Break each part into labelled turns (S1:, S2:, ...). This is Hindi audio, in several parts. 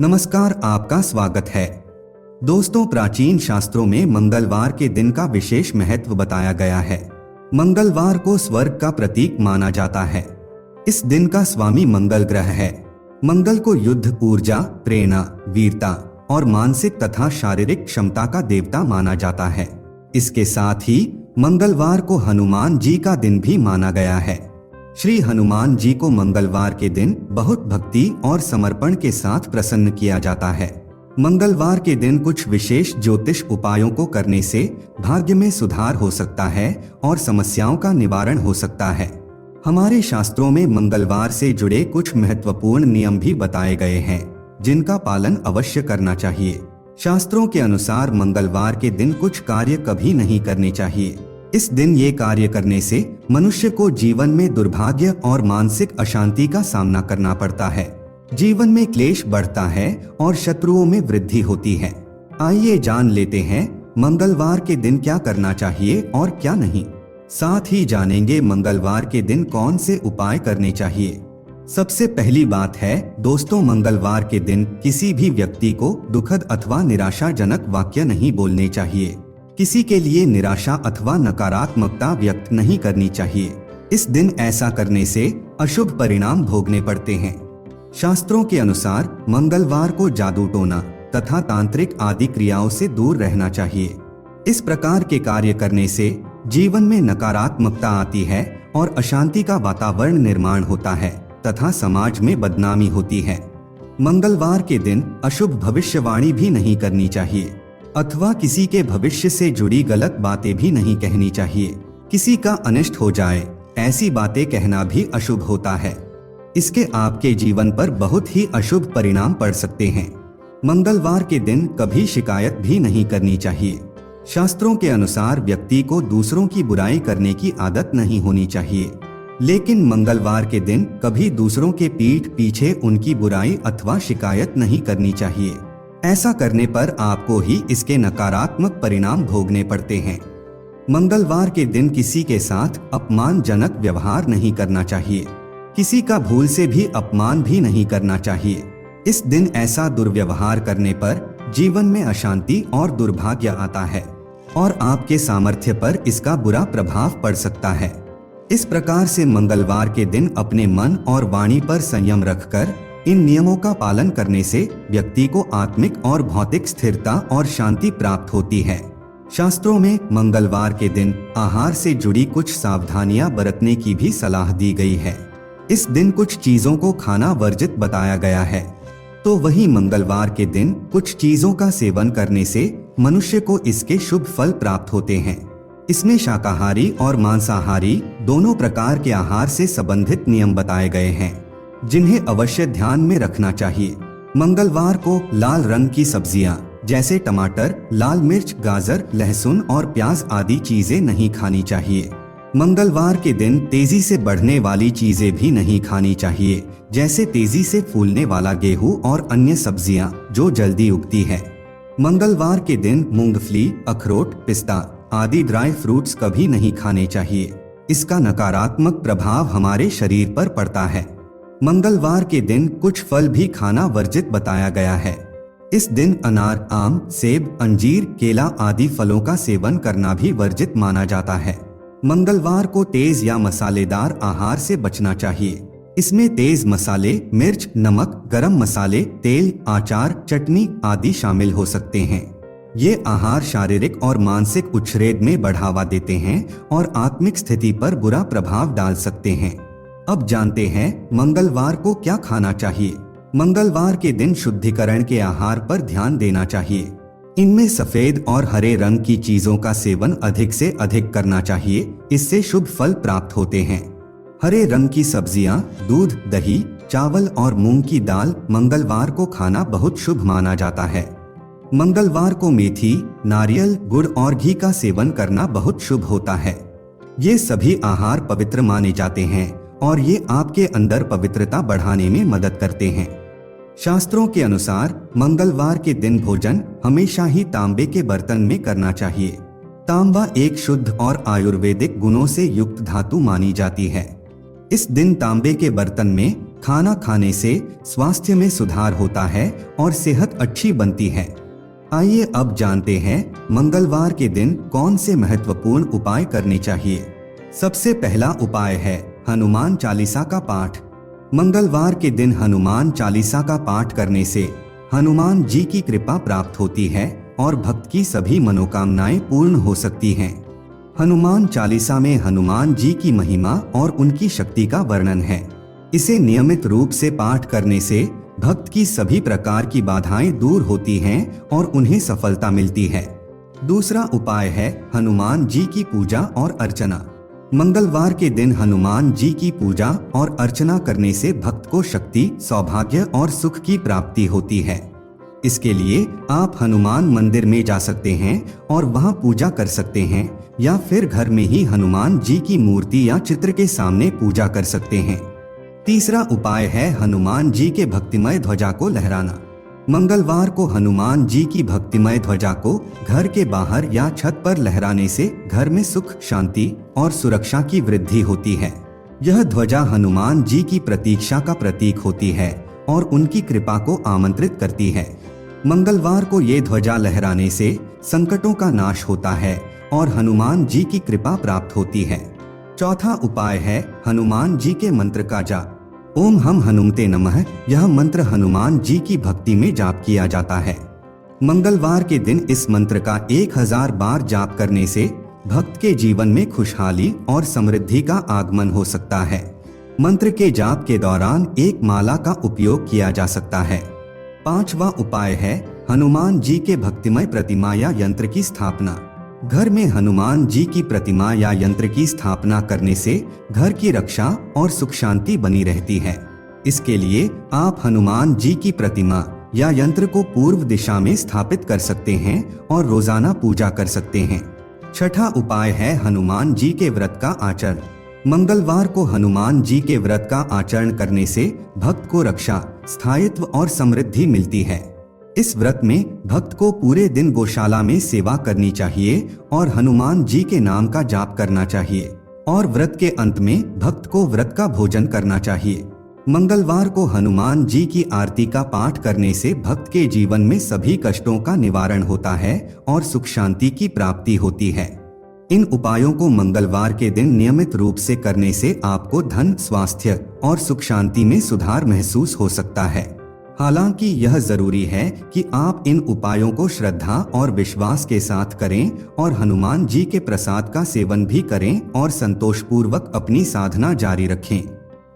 S1: नमस्कार, आपका स्वागत है। दोस्तों, प्राचीन शास्त्रों में मंगलवार के दिन का विशेष महत्व बताया गया है। मंगलवार को स्वर्ग का प्रतीक माना जाता है। इस दिन का स्वामी मंगल ग्रह है। मंगल को युद्ध, ऊर्जा, प्रेरणा, वीरता और मानसिक तथा शारीरिक क्षमता का देवता माना जाता है। इसके साथ ही मंगलवार को हनुमान जी का दिन भी माना गया है। श्री हनुमान जी को मंगलवार के दिन बहुत भक्ति और समर्पण के साथ प्रसन्न किया जाता है। मंगलवार के दिन कुछ विशेष ज्योतिष उपायों को करने से भाग्य में सुधार हो सकता है और समस्याओं का निवारण हो सकता है। हमारे शास्त्रों में मंगलवार से जुड़े कुछ महत्वपूर्ण नियम भी बताए गए हैं, जिनका पालन अवश्य करना चाहिए। शास्त्रों के अनुसार मंगलवार के दिन कुछ कार्य कभी नहीं करने चाहिए। इस दिन ये कार्य करने से मनुष्य को जीवन में दुर्भाग्य और मानसिक अशांति का सामना करना पड़ता है। जीवन में क्लेश बढ़ता है और शत्रुओं में वृद्धि होती है। आइए जान लेते हैं मंगलवार के दिन क्या करना चाहिए और क्या नहीं। साथ ही जानेंगे मंगलवार के दिन कौन से उपाय करने चाहिए। सबसे पहली बात है दोस्तों, मंगलवार के दिन किसी भी व्यक्ति को दुखद अथवा निराशाजनक वाक्य नहीं बोलने चाहिए। किसी के लिए निराशा अथवा नकारात्मकता व्यक्त नहीं करनी चाहिए। इस दिन ऐसा करने से अशुभ परिणाम भोगने पड़ते हैं। शास्त्रों के अनुसार मंगलवार को जादू टोना तथा तांत्रिक आदि क्रियाओं से दूर रहना चाहिए। इस प्रकार के कार्य करने से जीवन में नकारात्मकता आती है और अशांति का वातावरण निर्माण होता है तथा समाज में बदनामी होती है। मंगलवार के दिन अशुभ भविष्यवाणी भी नहीं करनी चाहिए अथवा किसी के भविष्य से जुड़ी गलत बातें भी नहीं कहनी चाहिए। किसी का अनिष्ट हो जाए ऐसी बातें कहना भी अशुभ होता है। इसके आपके जीवन पर बहुत ही अशुभ परिणाम पड़ सकते हैं। मंगलवार के दिन कभी शिकायत भी नहीं करनी चाहिए। शास्त्रों के अनुसार व्यक्ति को दूसरों की बुराई करने की आदत नहीं होनी चाहिए, लेकिन मंगलवार के दिन कभी दूसरों के पीठ पीछे उनकी बुराई अथवा शिकायत नहीं करनी चाहिए। ऐसा करने पर आपको ही इसके नकारात्मक परिणाम भोगने पड़ते हैं। मंगलवार के दिन किसी के साथ अपमानजनक व्यवहार नहीं करना चाहिए। किसी का भूल से भी अपमान भी नहीं करना चाहिए। इस दिन ऐसा दुर्व्यवहार करने पर जीवन में अशांति और दुर्भाग्य आता है और आपके सामर्थ्य पर इसका बुरा प्रभाव पड़ सकता है। इस प्रकार से मंगलवार के दिन अपने मन और वाणी पर संयम रखकर इन नियमों का पालन करने से व्यक्ति को आत्मिक और भौतिक स्थिरता और शांति प्राप्त होती है। शास्त्रों में मंगलवार के दिन आहार से जुड़ी कुछ सावधानियां बरतने की भी सलाह दी गई है। इस दिन कुछ चीजों को खाना वर्जित बताया गया है, तो वही मंगलवार के दिन कुछ चीजों का सेवन करने से मनुष्य को इसके शुभ फल प्राप्त होते हैं। इसमें शाकाहारी और मांसाहारी दोनों प्रकार के आहार से संबंधित नियम बताए गए हैं, जिन्हें अवश्य ध्यान में रखना चाहिए। मंगलवार को लाल रंग की सब्जियां जैसे टमाटर, लाल मिर्च, गाजर, लहसुन और प्याज आदि चीजें नहीं खानी चाहिए। मंगलवार के दिन तेजी से बढ़ने वाली चीजें भी नहीं खानी चाहिए, जैसे तेजी से फूलने वाला गेहूं और अन्य सब्जियां जो जल्दी उगती है। मंगलवार के दिन मूंगफली, अखरोट, पिस्ता आदि ड्राई फ्रूट्स कभी नहीं खाने चाहिए। इसका नकारात्मक प्रभाव हमारे शरीर पर पड़ता है। मंगलवार के दिन कुछ फल भी खाना वर्जित बताया गया है। इस दिन अनार, आम, सेब, अंजीर, केला आदि फलों का सेवन करना भी वर्जित माना जाता है। मंगलवार को तेज या मसालेदार आहार से बचना चाहिए। इसमें तेज मसाले, मिर्च, नमक, गरम मसाले, तेल, अचार, चटनी आदि शामिल हो सकते हैं। ये आहार शारीरिक और मानसिक उच्छेद में बढ़ावा देते हैं और आत्मिक स्थिति पर बुरा प्रभाव डाल सकते हैं। अब जानते हैं मंगलवार को क्या खाना चाहिए। मंगलवार के दिन शुद्धिकरण के आहार पर ध्यान देना चाहिए। इनमें सफेद और हरे रंग की चीजों का सेवन अधिक से अधिक करना चाहिए। इससे शुभ फल प्राप्त होते हैं। हरे रंग की सब्जियां, दूध, दही, चावल और मूंग की दाल मंगलवार को खाना बहुत शुभ माना जाता है। मंगलवार को मेथी, नारियल, गुड़ और घी का सेवन करना बहुत शुभ होता है। ये सभी आहार पवित्र माने जाते हैं और ये आपके अंदर पवित्रता बढ़ाने में मदद करते हैं। शास्त्रों के अनुसार मंगलवार के दिन भोजन हमेशा ही तांबे के बर्तन में करना चाहिए। तांबा एक शुद्ध और आयुर्वेदिक गुणों से युक्त धातु मानी जाती है। इस दिन तांबे के बर्तन में खाना खाने से स्वास्थ्य में सुधार होता है और सेहत अच्छी बनती है। आइए अब जानते हैं मंगलवार के दिन कौन से महत्वपूर्ण उपाय करने चाहिए। सबसे पहला उपाय है हनुमान चालीसा का पाठ। मंगलवार के दिन हनुमान चालीसा का पाठ करने से हनुमान जी की कृपा प्राप्त होती है और भक्त की सभी मनोकामनाएं पूर्ण हो सकती हैं। हनुमान चालीसा में हनुमान जी की महिमा और उनकी शक्ति का वर्णन है। इसे नियमित रूप से पाठ करने से भक्त की सभी प्रकार की बाधाएं दूर होती हैं और उन्हें सफलता मिलती है। दूसरा उपाय है हनुमान जी की पूजा और अर्चना। मंगलवार के दिन हनुमान जी की पूजा और अर्चना करने से भक्त को शक्ति, सौभाग्य और सुख की प्राप्ति होती है। इसके लिए आप हनुमान मंदिर में जा सकते हैं और वहां पूजा कर सकते हैं, या फिर घर में ही हनुमान जी की मूर्ति या चित्र के सामने पूजा कर सकते हैं। तीसरा उपाय है हनुमान जी के भक्तिमय ध्वजा को लहराना। मंगलवार को हनुमान जी की भक्तिमय ध्वजा को घर के बाहर या छत पर लहराने से घर में सुख, शांति और सुरक्षा की वृद्धि होती है। यह ध्वजा हनुमान जी की प्रतीक्षा का प्रतीक होती है और उनकी कृपा को आमंत्रित करती है। मंगलवार को ये ध्वजा लहराने से संकटों का नाश होता है और हनुमान जी की कृपा प्राप्त होती है। चौथा उपाय है हनुमान जी के मंत्र का जाप। ओम हम हनुमते नमः यह मंत्र हनुमान जी की भक्ति में जाप किया जाता है। मंगलवार के दिन इस मंत्र का 1000 बार जाप करने से भक्त के जीवन में खुशहाली और समृद्धि का आगमन हो सकता है। मंत्र के जाप के दौरान एक माला का उपयोग किया जा सकता है। पांचवा उपाय है हनुमान जी के भक्तिमय प्रतिमा या यंत्र की स्थापना। घर में हनुमान जी की प्रतिमा या यंत्र की स्थापना करने से घर की रक्षा और सुख शांति बनी रहती है। इसके लिए आप हनुमान जी की प्रतिमा या यंत्र को पूर्व दिशा में स्थापित कर सकते हैं और रोजाना पूजा कर सकते हैं। छठा उपाय है हनुमान जी के व्रत का आचरण। मंगलवार को हनुमान जी के व्रत का आचरण करने से भक्त को रक्षा, स्थायित्व और समृद्धि मिलती है। इस व्रत में भक्त को पूरे दिन गौशाला में सेवा करनी चाहिए और हनुमान जी के नाम का जाप करना चाहिए, और व्रत के अंत में भक्त को व्रत का भोजन करना चाहिए। मंगलवार को हनुमान जी की आरती का पाठ करने से भक्त के जीवन में सभी कष्टों का निवारण होता है और सुख शांति की प्राप्ति होती है। इन उपायों को मंगलवार के दिन नियमित रूप से करने से आपको धन, स्वास्थ्य और सुख शांति में सुधार महसूस हो सकता है। हालांकि यह जरूरी है कि आप इन उपायों को श्रद्धा और विश्वास के साथ करें और हनुमान जी के प्रसाद का सेवन भी करें और संतोषपूर्वक अपनी साधना जारी रखें।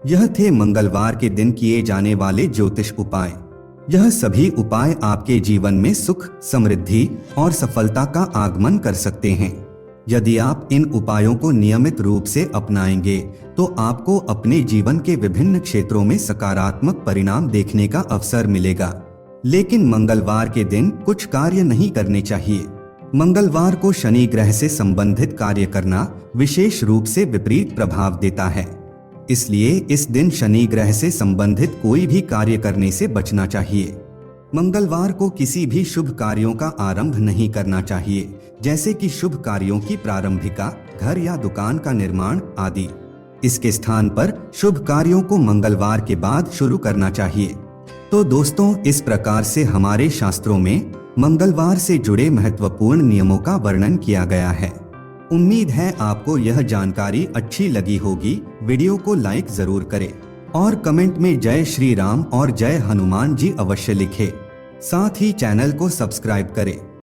S1: यह थे मंगलवार के दिन किए जाने वाले ज्योतिष उपाय। यह सभी उपाय आपके जीवन में सुख, समृद्धि और सफलता का आगमन कर सकते हैं। यदि आप इन उपायों को नियमित रूप से अपनाएंगे तो आपको अपने जीवन के विभिन्न क्षेत्रों में सकारात्मक परिणाम देखने का अवसर मिलेगा। लेकिन मंगलवार के दिन कुछ कार्य नहीं करने चाहिए। मंगलवार को शनि ग्रह से संबंधित कार्य करना विशेष रूप से विपरीत प्रभाव देता है। इसलिए इस दिन शनि ग्रह से संबंधित कोई भी कार्य करने से बचना चाहिए। मंगलवार को किसी भी शुभ कार्यों का आरंभ नहीं करना चाहिए, जैसे कि शुभ कार्यों की प्रारंभिका, घर या दुकान का निर्माण आदि। इसके स्थान पर शुभ कार्यों को मंगलवार के बाद शुरू करना चाहिए। तो दोस्तों, इस प्रकार से हमारे शास्त्रों में मंगलवार से जुड़े महत्वपूर्ण नियमों का वर्णन किया गया है। उम्मीद है आपको यह जानकारी अच्छी लगी होगी। वीडियो को लाइक जरूर करें और कमेंट में जय श्री राम और जय हनुमान जी अवश्य लिखें। साथ ही चैनल को सब्सक्राइब करें